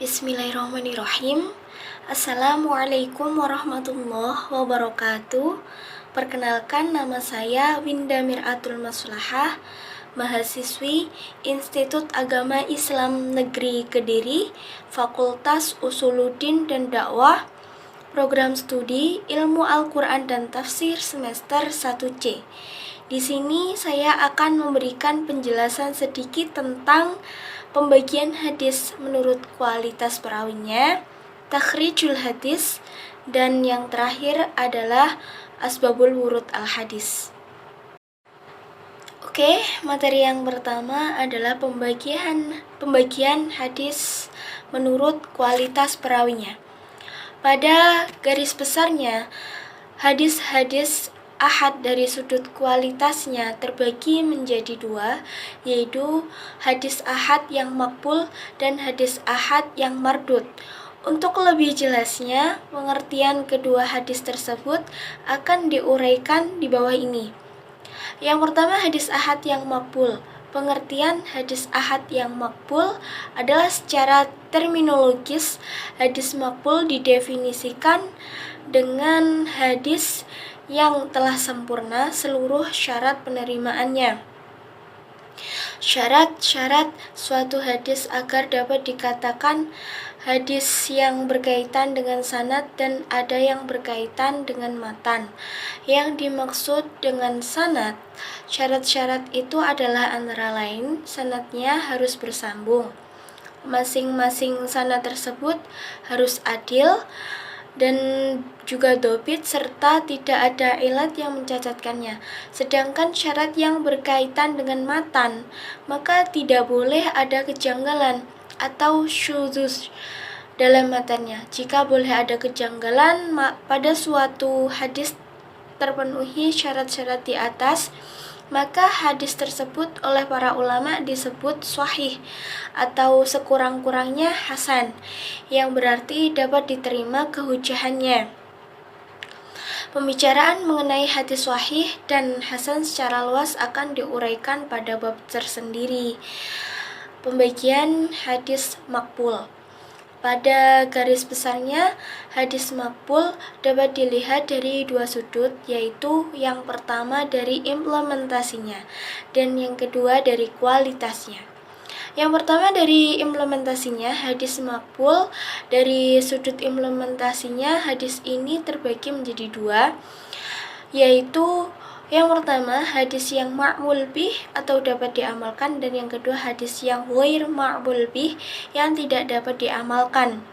Bismillahirrahmanirrahim. Assalamualaikum warahmatullahi wabarakatuh. Perkenalkan, nama saya Winda Mir'atul Maslahah, mahasiswi Institut Agama Islam Negeri Kediri, Fakultas Usuluddin dan Dakwah, Program Studi Ilmu Al-Quran dan Tafsir semester 1C. Di sini saya akan memberikan penjelasan sedikit tentang pembagian hadis menurut kualitas perawinya, takhrijul hadis, dan yang terakhir adalah asbabul wurud al-hadis. Oke, materi yang pertama adalah pembagian hadis menurut kualitas perawinya. Pada garis besarnya, hadis-hadis ahad dari sudut kualitasnya terbagi menjadi dua, yaitu hadis ahad yang maqbul dan hadis ahad yang mardud. Untuk lebih jelasnya, pengertian kedua hadis tersebut akan diuraikan di bawah ini. Yang pertama, hadis ahad yang maqbul. Pengertian hadis ahad yang maqbul adalah secara terminologis, hadis maqbul didefinisikan dengan hadis yang telah sempurna seluruh syarat penerimaannya. Syarat-syarat suatu hadis agar dapat dikatakan hadis yang berkaitan dengan sanad dan ada yang berkaitan dengan matan. Yang dimaksud dengan sanad, syarat-syarat itu adalah antara lain sanadnya harus bersambung. Masing-masing sanad tersebut harus adil dan juga dobit serta tidak ada ilat yang mencacatkannya. Sedangkan syarat yang berkaitan dengan matan, maka tidak boleh ada kejanggalan atau syudzuz dalam matannya. Jika boleh ada kejanggalan pada suatu hadis terpenuhi syarat-syarat di atas, maka hadis tersebut oleh para ulama disebut sahih atau sekurang-kurangnya hasan, yang berarti dapat diterima kehujahannya. Pembicaraan mengenai hadis sahih dan hasan secara luas akan diuraikan pada bab tersendiri. Pembagian hadis maqbul. Pada garis besarnya, hadis maqbul dapat dilihat dari dua sudut, yaitu yang pertama dari implementasinya dan yang kedua dari kualitasnya. Yang pertama dari implementasinya, hadis maqbul dari sudut implementasinya, hadis ini terbagi menjadi dua, yaitu yang pertama hadis yang ma'mul bih atau dapat diamalkan, dan yang kedua hadis yang ghair ma'mul bih yang tidak dapat diamalkan.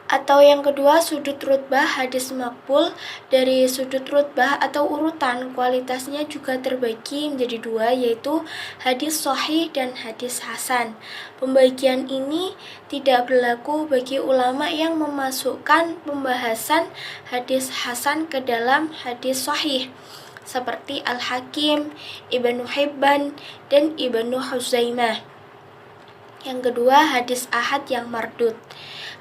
Atau yang kedua, sudut rutbah hadis maqbul dari sudut rutbah atau urutan kualitasnya juga terbagi menjadi dua, yaitu hadis sahih dan hadis hasan. Pembagian ini tidak berlaku bagi ulama yang memasukkan pembahasan hadis hasan ke dalam hadis sahih, seperti Al-Hakim, Ibnu Hibban, dan Ibnu Huzaimah. Yang kedua, hadis ahad yang mardud.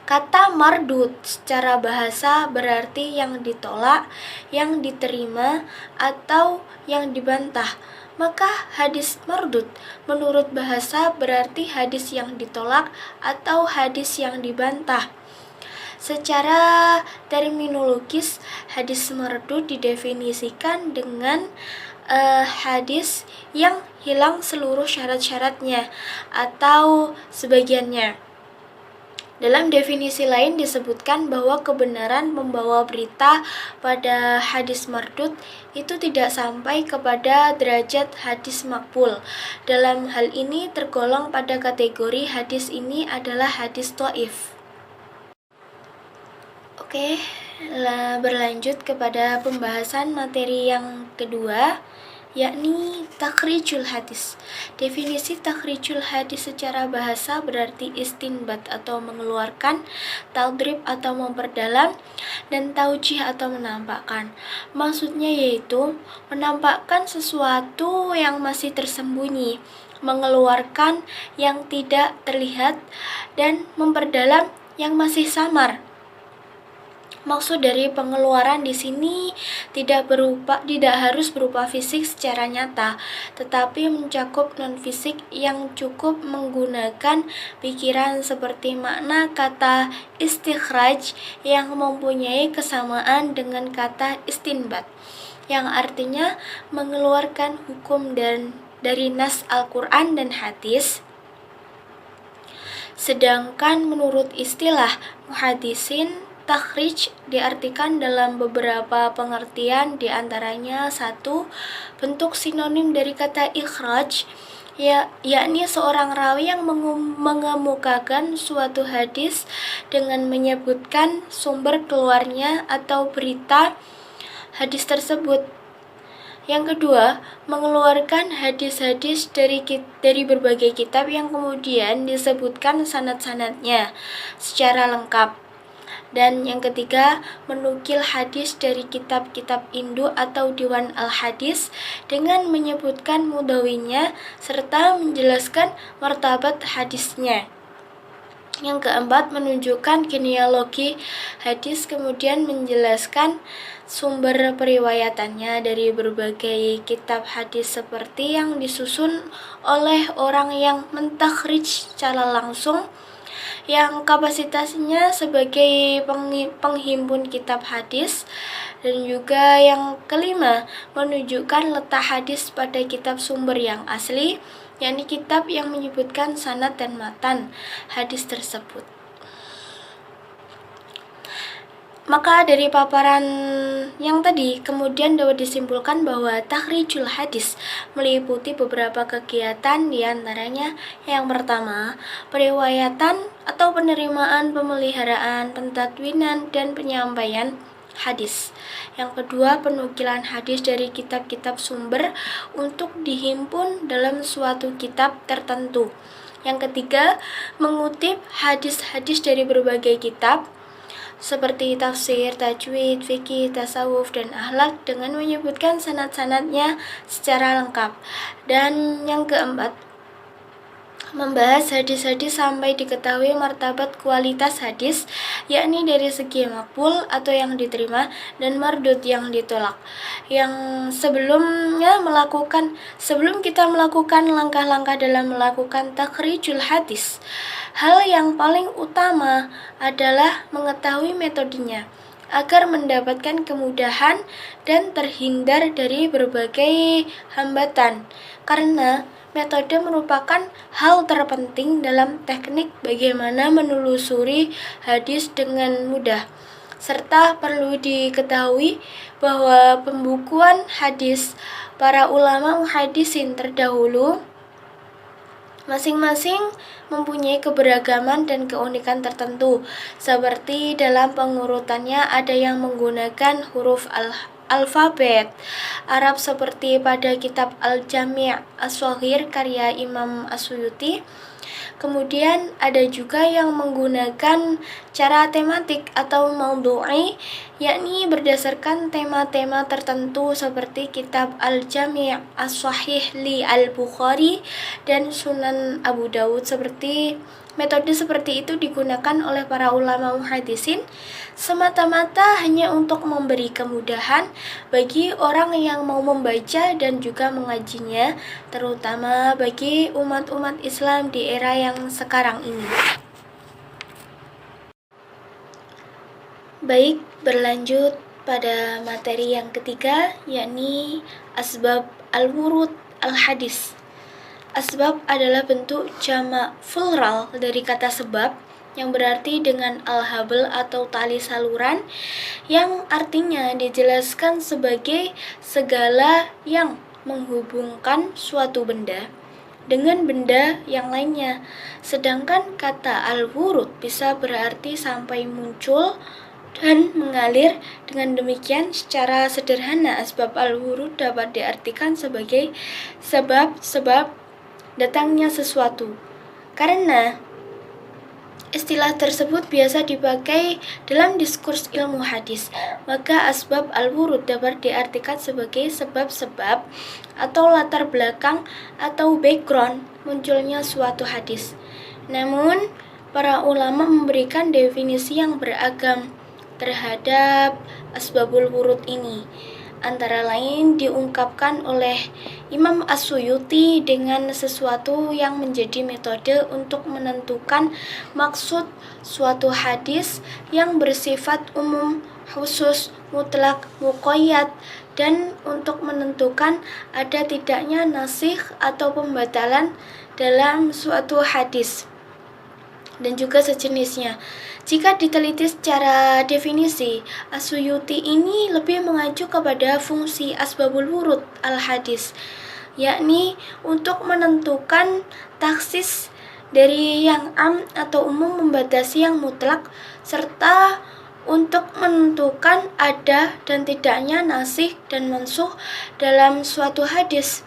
Kata mardud secara bahasa berarti yang ditolak, yang diterima, atau yang dibantah. Maka hadis mardud menurut bahasa berarti hadis yang ditolak atau hadis yang dibantah. Secara terminologis, hadis mardud didefinisikan dengan hadis yang hilang seluruh syarat-syaratnya atau sebagiannya. Dalam definisi lain disebutkan bahwa kebenaran membawa berita pada hadis mardud itu tidak sampai kepada derajat hadis maqbul. Dalam hal ini tergolong pada kategori hadis ini adalah hadis dhaif. Oke, berlanjut kepada pembahasan materi yang kedua, yakni takhrijul hadis. Definisi takhrijul hadis secara bahasa berarti istinbat atau mengeluarkan, tadrib atau memperdalam, dan taujih atau menampakkan. Maksudnya yaitu menampakkan sesuatu yang masih tersembunyi, mengeluarkan yang tidak terlihat, dan memperdalam yang masih samar. Maksud dari pengeluaran di sini tidak harus berupa fisik secara nyata, tetapi mencakup non-fisik yang cukup menggunakan pikiran seperti makna kata istikhraj yang mempunyai kesamaan dengan kata istinbat, yang artinya mengeluarkan hukum dari nas Al-Quran dan hadis. Sedangkan menurut istilah muhadisin, takhrij diartikan dalam beberapa pengertian, diantaranya satu, bentuk sinonim dari kata ikhraj, yakni seorang rawi yang mengemukakan suatu hadis dengan menyebutkan sumber keluarnya atau berita hadis tersebut. Yang kedua, mengeluarkan hadis-hadis dari berbagai kitab yang kemudian disebutkan sanad-sanadnya secara lengkap. Dan yang ketiga, menukil hadis dari kitab-kitab Indu atau Diwan Al-Hadis dengan menyebutkan mudawinya serta menjelaskan martabat hadisnya. Yang keempat, menunjukkan genealogi hadis, kemudian menjelaskan sumber periwayatannya dari berbagai kitab hadis seperti yang disusun oleh orang yang mentakhrij secara langsung, yang kapasitasnya sebagai penghimpun kitab hadis. Dan juga yang kelima, menunjukkan letak hadis pada kitab sumber yang asli, yakni kitab yang menyebutkan sanad dan matan hadis tersebut. Maka dari paparan yang tadi, kemudian dapat disimpulkan bahwa takhrijul hadis meliputi beberapa kegiatan, diantaranya yang pertama, periwayatan atau penerimaan, pemeliharaan, pentadwinan, dan penyampaian hadis. Yang kedua, penukilan hadis dari kitab-kitab sumber untuk dihimpun dalam suatu kitab tertentu. Yang ketiga, mengutip hadis-hadis dari berbagai kitab seperti tafsir, tajwid, fikih, tasawuf, dan akhlak dengan menyebutkan sanad-sanadnya secara lengkap. Dan yang keempat, membahas hadis-hadis sampai diketahui martabat kualitas hadis, yakni dari segi makbul atau yang diterima dan mardud yang ditolak. Yang sebelum kita melakukan langkah-langkah dalam melakukan takhrijul hadis, hal yang paling utama adalah mengetahui metodenya agar mendapatkan kemudahan dan terhindar dari berbagai hambatan, karena metode merupakan hal terpenting dalam teknik bagaimana menelusuri hadis dengan mudah. Serta perlu diketahui bahwa pembukuan hadis para ulama muhadisin terdahulu masing-masing mempunyai keberagaman dan keunikan tertentu. Seperti dalam pengurutannya ada yang menggunakan huruf alfabet Arab seperti pada kitab Al-Jami' As-Shaghir karya Imam As-Suyuti. Kemudian ada juga yang menggunakan cara tematik atau maudhu'i, yakni berdasarkan tema-tema tertentu seperti kitab Al-Jami' As-Sahih li Al-Bukhari dan Sunan Abu Dawud. Metode seperti itu digunakan oleh para ulama muhadisin semata-mata hanya untuk memberi kemudahan bagi orang yang mau membaca dan juga mengajinya, terutama bagi umat-umat Islam di era yang sekarang ini. Baik, berlanjut pada materi yang ketiga, yakni asbab al-wurud al-hadis. Asbab adalah bentuk jamak plural dari kata sebab, yang berarti dengan al-habl atau tali saluran, yang artinya dijelaskan sebagai segala yang menghubungkan suatu benda dengan benda yang lainnya. Sedangkan kata al-wurud bisa berarti sampai muncul dan mengalir. Dengan demikian, secara sederhana asbab al-wurud dapat diartikan sebagai sebab-sebab datangnya sesuatu. Karena istilah tersebut biasa dipakai dalam diskurs ilmu hadis, maka asbab al-wurud dapat diartikan sebagai sebab-sebab atau latar belakang atau background munculnya suatu hadis. Namun, para ulama memberikan definisi yang beragam terhadap asbabul wurud ini. Antara lain diungkapkan oleh Imam As-Suyuti dengan sesuatu yang menjadi metode untuk menentukan maksud suatu hadis yang bersifat umum, khusus, mutlak, muqayyad, dan untuk menentukan ada tidaknya nasikh atau pembatalan dalam suatu hadis dan juga sejenisnya. Jika diteliti secara definisi, As-Suyuti ini lebih mengacu kepada fungsi asbabul wurud al-hadis, yakni untuk menentukan taksis dari yang am atau umum membatasi yang mutlak, serta untuk menentukan ada dan tidaknya nasikh dan mansukh dalam suatu hadis.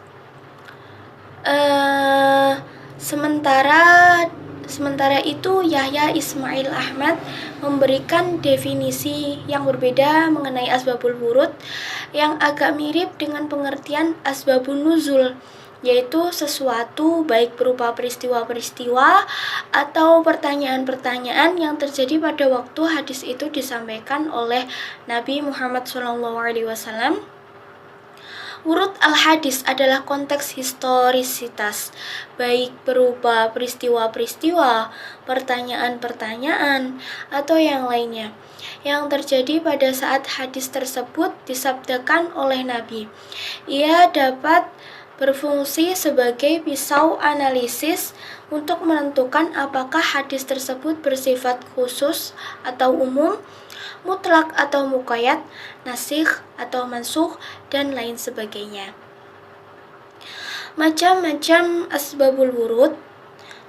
Sementara itu Yahya Ismail Ahmad memberikan definisi yang berbeda mengenai asbabul wurud yang agak mirip dengan pengertian asbabun nuzul, yaitu sesuatu baik berupa peristiwa-peristiwa atau pertanyaan-pertanyaan yang terjadi pada waktu hadis itu disampaikan oleh Nabi Muhammad SAW. Wurud al-hadis adalah konteks historisitas, baik berupa peristiwa-peristiwa, pertanyaan-pertanyaan, atau yang lainnya, yang terjadi pada saat hadis tersebut disabdakan oleh Nabi. Ia dapat berfungsi sebagai pisau analisis untuk menentukan apakah hadis tersebut bersifat khusus atau umum, mutlak atau muqayyad, nasikh atau mansukh, dan lain sebagainya. Macam-macam asbabul wurud.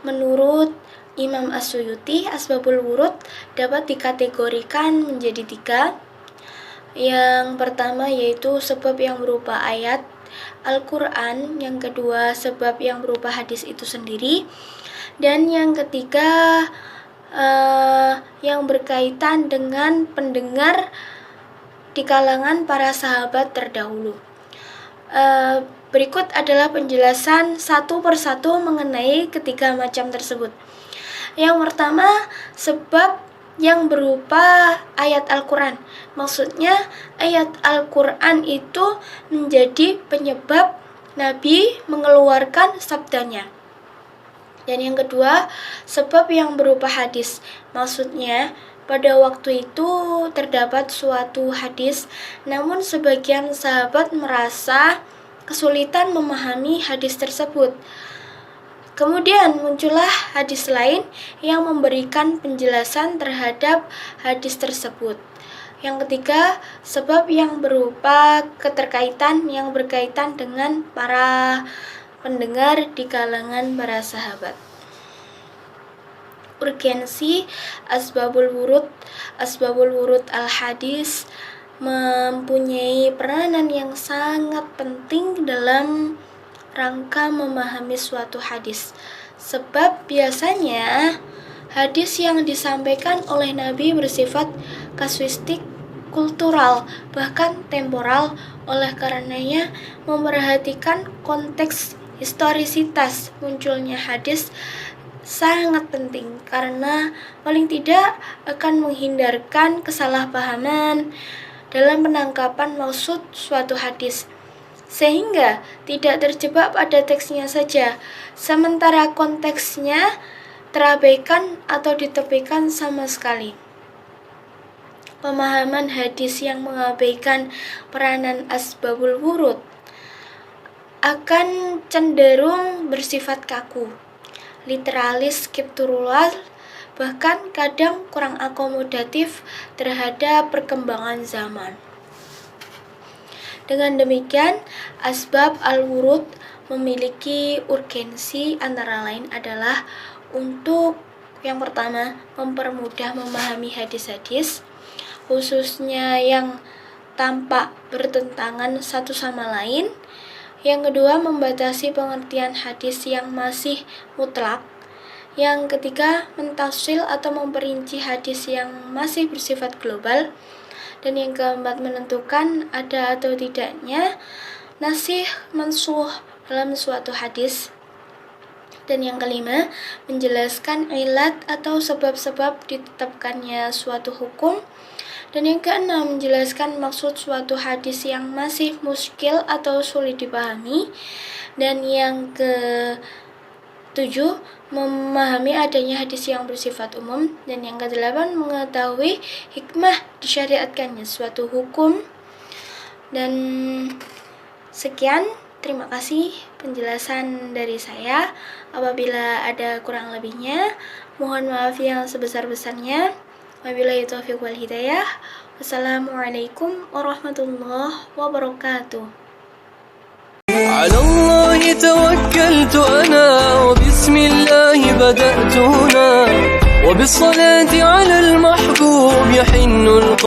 Menurut Imam As-Suyuti, asbabul wurud dapat dikategorikan menjadi 3. Yang pertama yaitu sebab yang berupa ayat Al-Quran, yang kedua sebab yang berupa hadis itu sendiri, dan yang ketiga yang berkaitan dengan pendengar di kalangan para sahabat terdahulu. Berikut adalah penjelasan satu persatu mengenai ketiga macam tersebut. Yang pertama, sebab yang berupa ayat Al-Quran. Maksudnya ayat Al-Quran itu menjadi penyebab Nabi mengeluarkan sabdanya. Dan yang kedua, sebab yang berupa hadis. Maksudnya pada waktu itu terdapat suatu hadis, namun sebagian sahabat merasa kesulitan memahami hadis tersebut. Kemudian muncullah hadis lain yang memberikan penjelasan terhadap hadis tersebut. Yang ketiga, sebab yang berupa keterkaitan yang berkaitan dengan para pendengar di kalangan para sahabat. Urgensi asbabul wurud al-hadis mempunyai peranan yang sangat penting dalam rangka memahami suatu hadis. Sebab biasanya hadis yang disampaikan oleh Nabi bersifat kasuistik, kultural, bahkan temporal. Oleh karenanya memperhatikan konteks historisitas munculnya hadis sangat penting, karena paling tidak akan menghindarkan kesalahpahaman dalam penangkapan maksud suatu hadis, sehingga tidak terjebak pada teksnya saja, sementara konteksnya terabaikan atau ditepikan sama sekali. Pemahaman hadis yang mengabaikan peranan asbabul wurud akan cenderung bersifat kaku, literalis, scriptural, bahkan kadang kurang akomodatif terhadap perkembangan zaman. Dengan demikian, asbab al-wurud memiliki urgensi, antara lain adalah untuk yang pertama, mempermudah memahami hadis-hadis, khususnya yang tampak bertentangan satu sama lain. Yang kedua, membatasi pengertian hadis yang masih mutlak. Yang ketiga, mentafsil atau memperinci hadis yang masih bersifat global. Dan yang keempat, menentukan ada atau tidaknya nasikh mansukh dalam suatu hadis. Dan yang kelima, menjelaskan ilat atau sebab-sebab ditetapkannya suatu hukum. Dan yang keenam, menjelaskan maksud suatu hadis yang masih muskil atau sulit dipahami. Dan yang ketujuh, memahami adanya hadis yang bersifat umum. Dan yang kedelapan, mengetahui hikmah disyariatkannya suatu hukum. Dan sekian, terima kasih penjelasan dari saya. Apabila ada kurang lebihnya, mohon maaf yang sebesar-besarnya. Wabillahi taufiq wal hidayah. Wassalamualaikum warahmatullahi wabarakatuh. على الله توكلت أنا وبسم الله بدأت هنا وبالصلاة على المحبوب يحن القلب